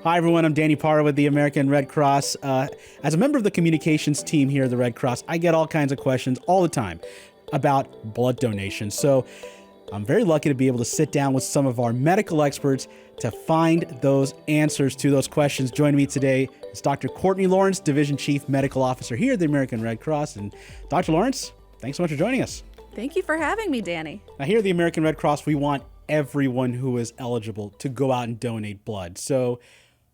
Hi, everyone. I'm Danny Parra with the American Red Cross. As a member of the communications team here at the Red Cross, I get all kinds of questions all the time about blood donation. So I'm very lucky to be able to sit down with some of our medical experts to find those answers to those questions. Joining me today is Dr. Courtney Lawrence, Division Chief Medical Officer here at the American Red Cross. And Dr. Lawrence, thanks so much for joining us. Thank you for having me, Danny. Now, here at the American Red Cross, we want everyone who is eligible to go out and donate blood. So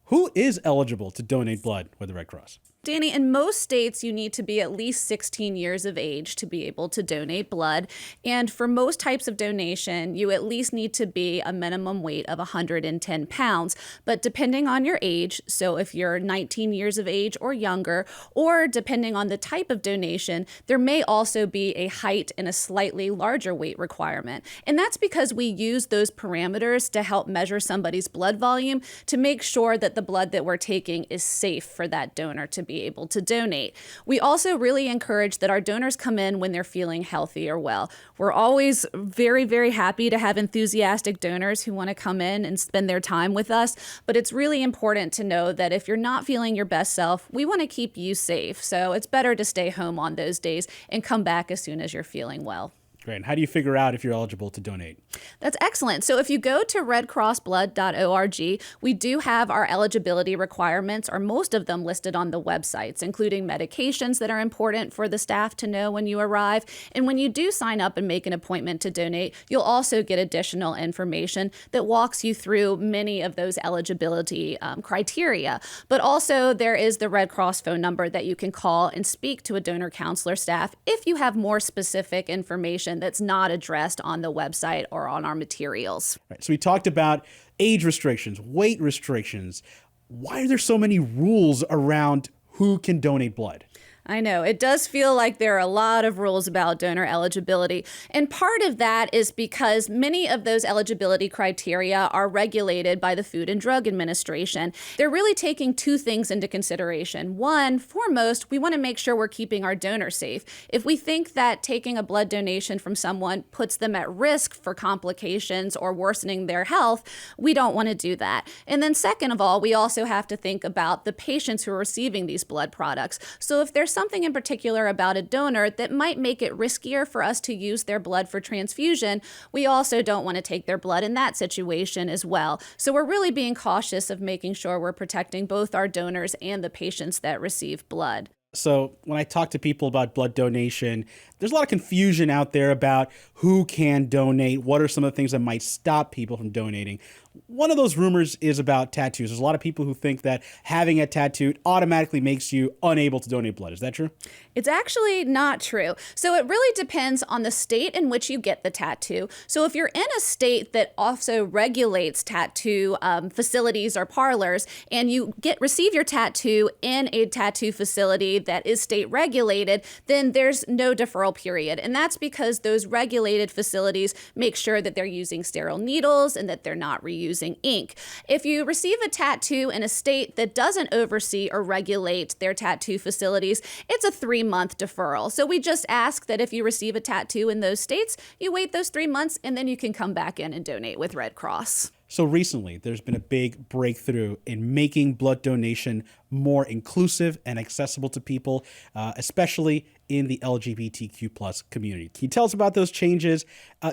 who is eligible to donate blood with the Red Cross? Danny, in most states, you need to be at least 16 years of age to be able to donate blood. And for most types of donation, you at least need to be a minimum weight of 110 pounds. But depending on your age, so if you're 19 years of age or younger, or depending on the type of donation, there may also be a height and a slightly larger weight requirement. And that's because we use those parameters to help measure somebody's blood volume to make sure that the blood that we're taking is safe for that donor to be able to donate. We also really encourage that our donors come in when they're feeling healthy or well. We're always very, very happy to have enthusiastic donors who want to come in and spend their time with us, but it's really important to know that if you're not feeling your best self, we want to keep you safe. So it's better to stay home on those days and come back as soon as you're feeling well. Great. And how do you figure out if you're eligible to donate? That's excellent. So if you go to redcrossblood.org, we do have our eligibility requirements, or most of them listed on the websites, including medications that are important for the staff to know when you arrive. And when you do sign up and make an appointment to donate, you'll also get additional information that walks you through many of those eligibility criteria. But also there is the Red Cross phone number that you can call and speak to a donor counselor staff if you have more specific information that's not addressed on the website or on our materials. Right, so we talked about age restrictions, weight restrictions. Why are there so many rules around who can donate blood? I know. It does feel like there are a lot of rules about donor eligibility. And part of that is because many of those eligibility criteria are regulated by the Food and Drug Administration. They're really taking two things into consideration. One, foremost, we want to make sure we're keeping our donors safe. If we think that taking a blood donation from someone puts them at risk for complications or worsening their health, we don't want to do that. And then second of all, we also have to think about the patients who are receiving these blood products. So if there's something in particular about a donor that might make it riskier for us to use their blood for transfusion, we also don't want to take their blood in that situation as well. So we're really being cautious of making sure we're protecting both our donors and the patients that receive blood. So when I talk to people about blood donation, there's a lot of confusion out there about who can donate. What are some of the things that might stop people from donating? One of those rumors is about tattoos. There's a lot of people who think that having a tattoo automatically makes you unable to donate blood. Is that true? It's actually not true. So it really depends on the state in which you get the tattoo. So if you're in a state that also regulates tattoo facilities or parlors, and you receive your tattoo in a tattoo facility that is state regulated, then there's no deferral period. And that's because those regulated facilities make sure that they're using sterile needles and that they're not reusing ink. If you receive a tattoo in a state that doesn't oversee or regulate their tattoo facilities, it's a 3-month deferral. So we just ask that if you receive a tattoo in those states, you wait those 3 months and then you can come back in and donate with Red Cross. So recently, there's been a big breakthrough in making blood donation more inclusive and accessible to people, especially in the LGBTQ plus community. Can you tell us about those changes?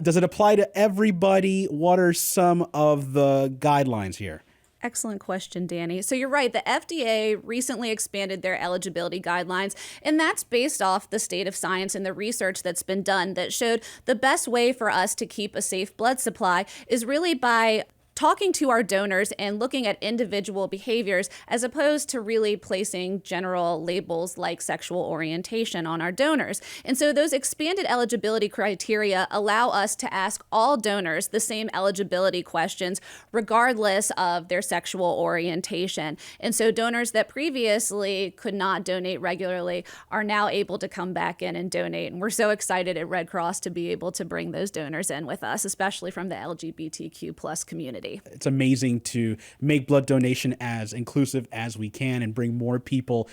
Does it apply to everybody? What are some of the guidelines here? Excellent question, Danny. So you're right. The FDA recently expanded their eligibility guidelines, and that's based off the state of science and the research that's been done that showed the best way for us to keep a safe blood supply is really by talking to our donors and looking at individual behaviors as opposed to really placing general labels like sexual orientation on our donors. And so those expanded eligibility criteria allow us to ask all donors the same eligibility questions regardless of their sexual orientation. And so donors that previously could not donate regularly are now able to come back in and donate. And we're so excited at Red Cross to be able to bring those donors in with us, especially from the LGBTQ plus community. It's amazing to make blood donation as inclusive as we can and bring more people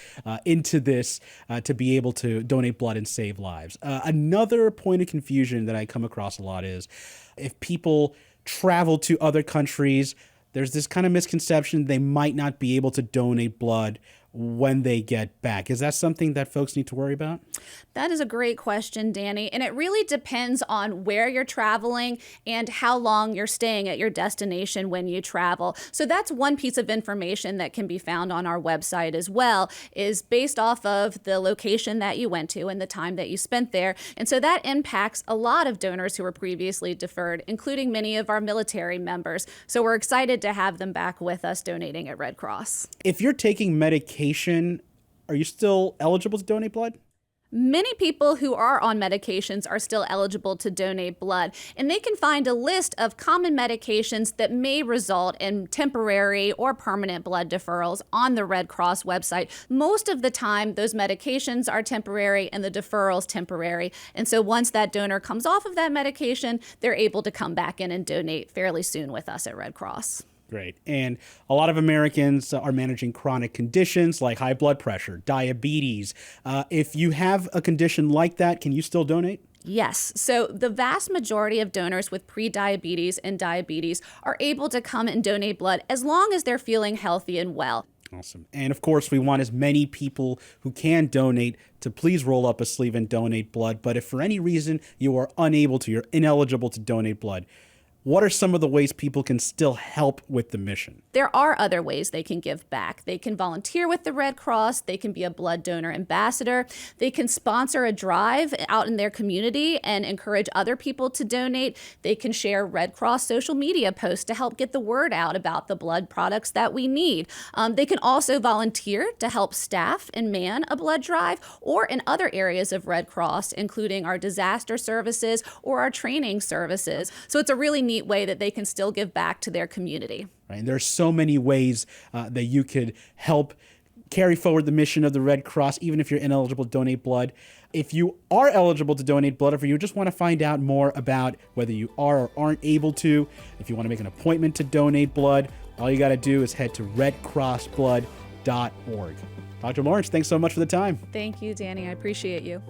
into this to be able to donate blood and save lives. Another point of confusion that I come across a lot is if people travel to other countries, there's this kind of misconception they might not be able to donate blood when they get back. Is that something that folks need to worry about? That is a great question, Danny. And it really depends on where you're traveling and how long you're staying at your destination when you travel. So that's one piece of information that can be found on our website as well, is based off of the location that you went to and the time that you spent there. And so that impacts a lot of donors who were previously deferred, including many of our military members. So we're excited to have them back with us donating at Red Cross. If you're taking medication, are you still eligible to donate blood? Many people who are on medications are still eligible to donate blood, and they can find a list of common medications that may result in temporary or permanent blood deferrals on the Red Cross website. Most of the time, those medications are temporary and the deferrals temporary. And so once that donor comes off of that medication, they're able to come back in and donate fairly soon with us at Red Cross. Great. And a lot of Americans are managing chronic conditions like high blood pressure, diabetes. If you have a condition like that, can you still donate? Yes. So the vast majority of donors with pre-diabetes and diabetes are able to come and donate blood as long as they're feeling healthy and well. Awesome. And of course, we want as many people who can donate to please roll up a sleeve and donate blood. But if for any reason you are unable to, you're ineligible to donate blood, what are some of the ways people can still help with the mission? There are other ways they can give back. They can volunteer with the Red Cross. They can be a blood donor ambassador. They can sponsor a drive out in their community and encourage other people to donate. They can share Red Cross social media posts to help get the word out about the blood products that we need. They can also volunteer to help staff and man a blood drive, or in other areas of Red Cross, including our disaster services or our training services. So it's a really neat way that they can still give back to their community. Right. And there are so many ways that you could help carry forward the mission of the Red Cross, even if you're ineligible to donate blood. If you are eligible to donate blood, or if you just want to find out more about whether you are or aren't able to, if you want to make an appointment to donate blood, all you got to do is head to redcrossblood.org. Dr. Lawrence, thanks so much for the time. Thank you, Danny. I appreciate you.